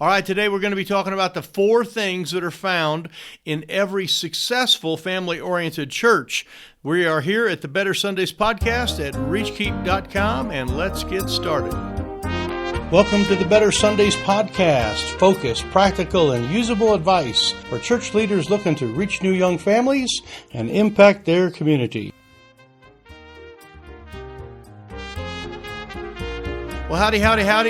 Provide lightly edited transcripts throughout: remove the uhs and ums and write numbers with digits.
All right, today we're going to be talking about the 4 things that are found in every successful family-oriented church. We are here at the Better Sundays podcast at reachkeep.com, and let's get started. Welcome to the Better Sundays podcast. Focused, practical, and usable advice for church leaders looking to reach new young families and impact their community. Well, howdy.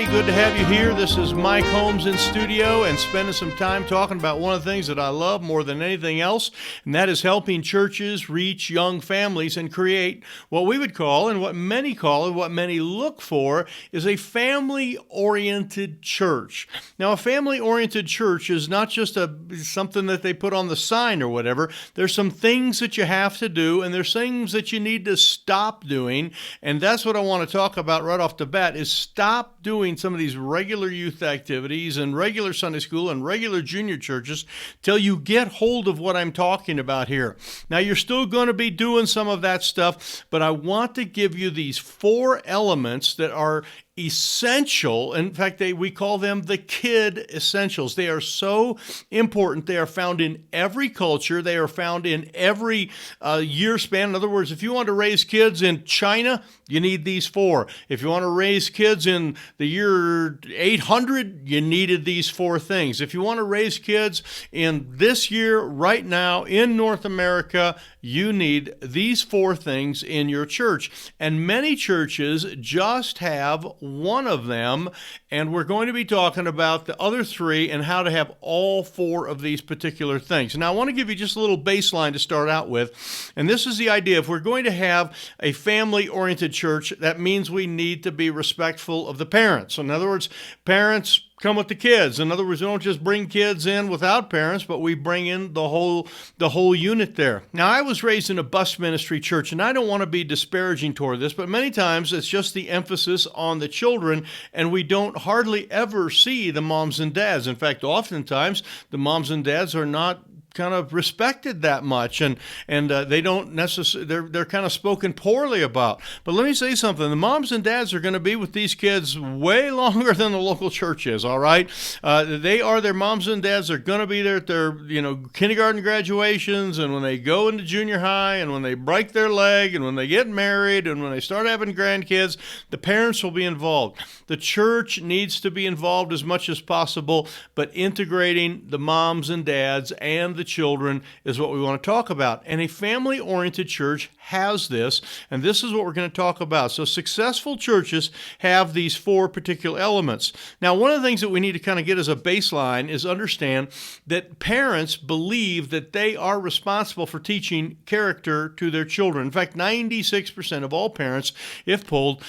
Good to have you here. This is Mike Holmes in studio and spending some time talking about one of the things that I love more than anything else, and that is helping churches reach young families and create what we would call, and what many call, and what many look for, is a family-oriented church. Now, a family-oriented church is not just something that they put on the sign or whatever. There's some things that you have to do, and there's things that you need to stop doing, and that's what I want to talk about right off the bat, is stop doing some of these regular youth activities and regular Sunday school and regular junior churches till you get hold of what I'm talking about here. Now, you're still going to be doing some of that stuff, but I want to give you these 4 elements that are essential. In fact, we call them the kid essentials. They are so important. They are found in every culture. They are found in every year span. In other words, if you want to raise kids in China, you need these 4. If you want to raise kids in the year 800, you needed these 4 things. If you want to raise kids in this year, right now, in North America, you need these 4 things in your church. And many churches just have one of them, and we're going to be talking about the other 3 and how to have all 4 of these particular things. Now, I want to give you just a little baseline to start out with, and this is the idea. If we're going to have a family-oriented church, that means we need to be respectful of the parents. In other words, parents come with the kids. In other words, we don't just bring kids in without parents, but we bring in the whole unit there. Now, I was raised in a bus ministry church, and I don't want to be disparaging toward this, but many times it's just the emphasis on the children, and we don't hardly ever see the moms and dads. In fact, oftentimes the moms and dads are not kind of respected that much, and they don't necessarily, they're kind of spoken poorly about. But let me say something. The moms and dads are going to be with these kids way longer than the local church is, all right? They are their moms and dads. They're going to be there at their, kindergarten graduations, and when they go into junior high, and when they break their leg, and when they get married, and when they start having grandkids, the parents will be involved. The church needs to be involved as much as possible, but integrating the moms and dads and the children is what we want to talk about. And a family-oriented church has this, and this is what we're going to talk about. So successful churches have these 4 particular elements. Now, one of the things that we need to kind of get as a baseline is understand that parents believe that they are responsible for teaching character to their children. In fact, 96% of all parents, if polled,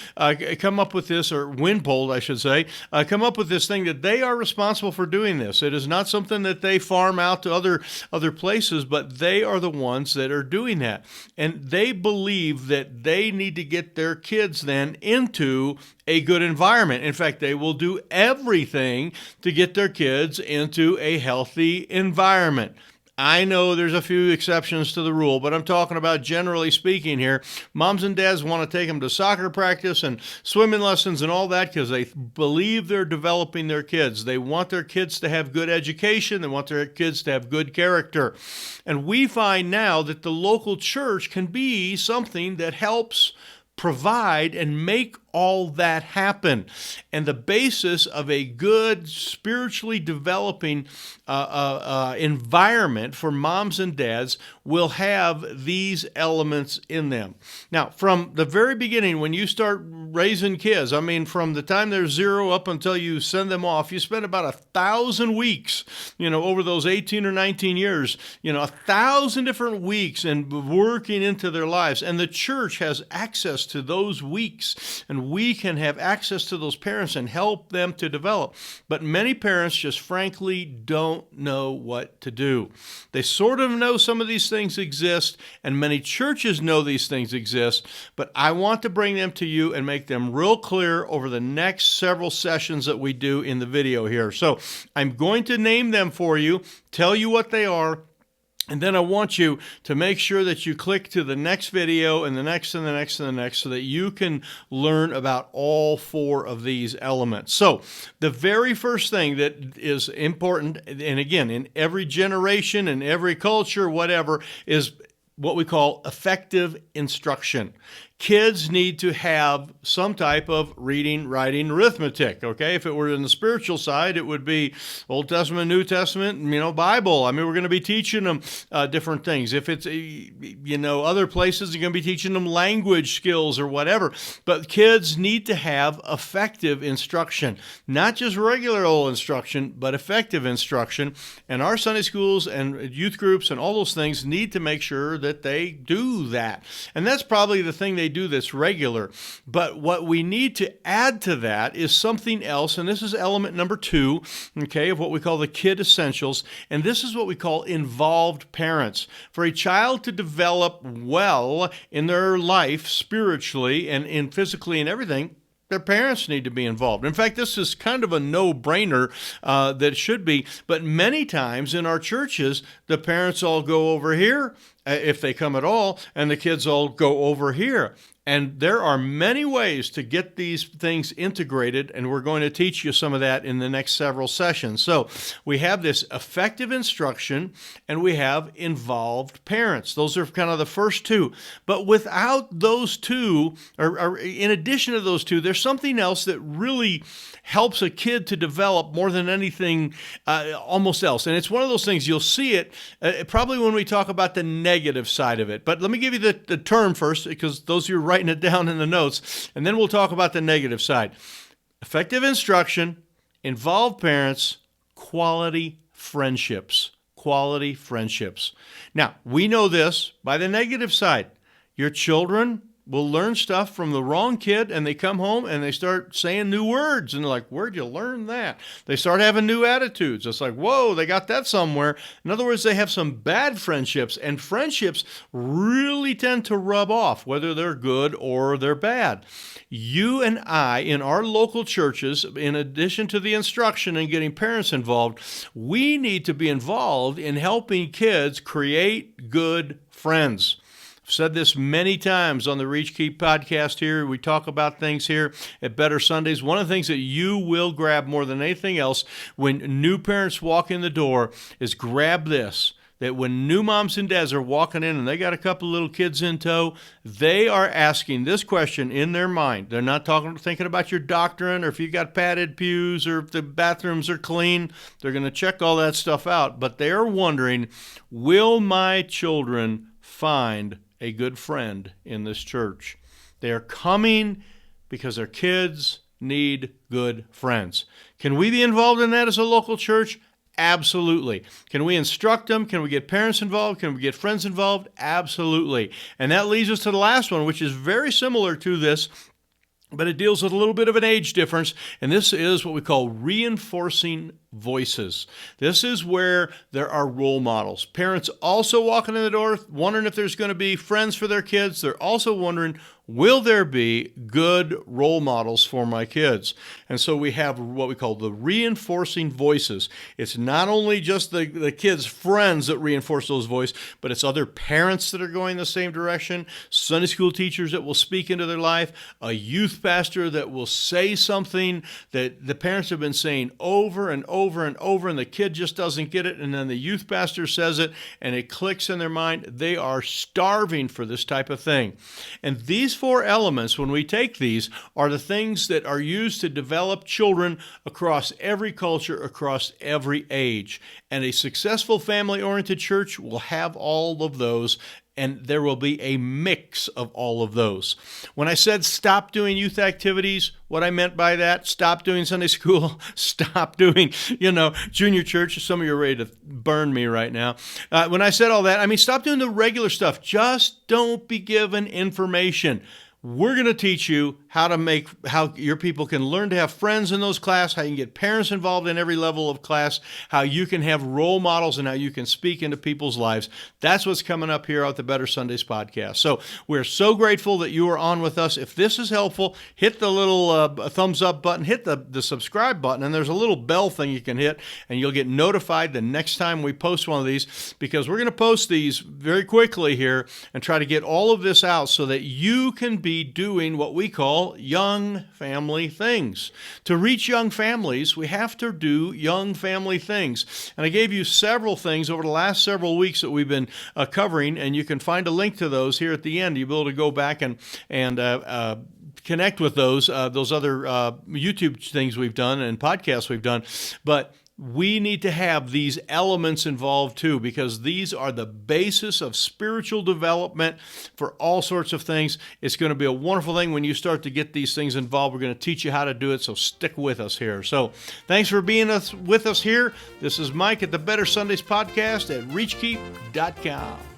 come up with this, or when polled, I should say, come up with this thing that they are responsible for doing this. It is not something that they farm out to other places, but they are the ones that are doing that. And they believe that they need to get their kids then into a good environment. In fact, they will do everything to get their kids into a healthy environment. I know there's a few exceptions to the rule, but I'm talking about generally speaking here. Moms and dads want to take them to soccer practice and swimming lessons and all that because they believe they're developing their kids. They want their kids to have good education. They want their kids to have good character. And we find now that the local church can be something that helps provide and make all that happen. And the basis of a good, spiritually developing environment for moms and dads will have these elements in them. Now, from the very beginning, when you start raising kids, I mean, from the time they're 0 up until you send them off, you spend about 1,000 weeks, over those 18 or 19 years, 1,000 different weeks and working into their lives. And the church has access to those weeks, and we can have access to those parents and help them to develop. But many parents just frankly don't know what to do. They sort of know some of these things exist, and many churches know these things exist, but I want to bring them to you and make them real clear over the next several sessions that we do in the video here. So I'm going to name them for you, tell you what they are, And then I want you to make sure that you click to the next video and the next and the next and the next so that you can learn about all four of these elements. So the very first thing that is important, and again, in every generation, in every culture, whatever, is what we call effective instruction. Kids need to have some type of reading, writing, arithmetic, okay? If it were in the spiritual side, it would be Old Testament, New Testament, Bible. I mean, we're going to be teaching them different things. If it's, other places, you're going to be teaching them language skills or whatever. But kids need to have effective instruction, not just regular old instruction, but effective instruction. And our Sunday schools and youth groups and all those things need to make sure that they do that. And that's probably the thing they do that's regular. But what we need to add to that is something else, and this is element number 2, okay, of what we call the kid essentials, and this is what we call involved parents. For a child to develop well in their life spiritually and physically and everything, their parents need to be involved. In fact, this is kind of a no-brainer that it should be, but many times in our churches, the parents all go over here, if they come at all, and the kids all go over here. And there are many ways to get these things integrated, and we're going to teach you some of that in the next several sessions. So we have this effective instruction, and we have involved parents. Those are kind of the first two. But without those two, or in addition to those two, there's something else that really helps a kid to develop more than anything almost else. And it's one of those things, you'll see it probably when we talk about the negative side of it. But let me give you the term first, because those of you writing it down in the notes, and then we'll talk about the negative side. Effective instruction, involved parents, quality friendships. Quality friendships. Now, we know this by the negative side. Your children will learn stuff from the wrong kid, and they come home and they start saying new words, and they're like, where'd you learn that? They start having new attitudes. It's like, whoa, they got that somewhere. In other words, they have some bad friendships, and friendships really tend to rub off, whether they're good or they're bad. You and I, in our local churches, in addition to the instruction and getting parents involved, we need to be involved in helping kids create good friends. I've said this many times on the Reach Keep podcast here. We talk about things here at Better Sundays. One of the things that you will grab more than anything else when new parents walk in the door is grab this, that when new moms and dads are walking in and they got a couple of little kids in tow, they are asking this question in their mind. They're not thinking about your doctrine or if you got padded pews or if the bathrooms are clean. They're going to check all that stuff out. But they are wondering, will my children find a good friend in this church? They are coming because their kids need good friends. Can we be involved in that as a local church? Absolutely. Can we instruct them? Can we get parents involved? Can we get friends involved? Absolutely. And that leads us to the last one, which is very similar to this, but it deals with a little bit of an age difference, and this is what we call reinforcing voices. This is where there are role models. Parents also walking in the door, wondering if there's going to be friends for their kids. They're also wondering, will there be good role models for my kids? And so we have what we call the reinforcing voices. It's not only just the kids' friends that reinforce those voices, but it's other parents that are going the same direction, Sunday school teachers that will speak into their life, a youth pastor that will say something that the parents have been saying over and over and over, and the kid just doesn't get it, and then the youth pastor says it, and it clicks in their mind. They are starving for this type of thing. And these 4 elements, when we take these, are the things that are used to develop children across every culture, across every age. And a successful family-oriented church will have all of those, and there will be a mix of all of those. When I said stop doing youth activities, what I meant by that, stop doing Sunday school, stop doing, junior church. Some of you are ready to burn me right now. When I said all that, I mean, stop doing the regular stuff. Just don't be given information. We're going to teach you how your people can learn to have friends in those classes, how you can get parents involved in every level of class, how you can have role models, and how you can speak into people's lives. That's what's coming up here at the Better Sundays podcast. So we're so grateful that you are on with us. If this is helpful, hit the little thumbs up button, hit the subscribe button, and there's a little bell thing you can hit, and you'll get notified the next time we post one of these, because we're going to post these very quickly here and try to get all of this out so that you can be doing what we call young family things. To reach young families, we have to do young family things. And I gave you several things over the last several weeks that we've been covering, and you can find a link to those here at the end. You'll be able to go back and connect with those other YouTube things we've done and podcasts we've done. But we need to have these elements involved too, because these are the basis of spiritual development for all sorts of things. It's going to be a wonderful thing when you start to get these things involved. We're going to teach you how to do it, so stick with us here. So thanks for being with us here. This is Mike at the Better Sundays podcast at reachkeep.com.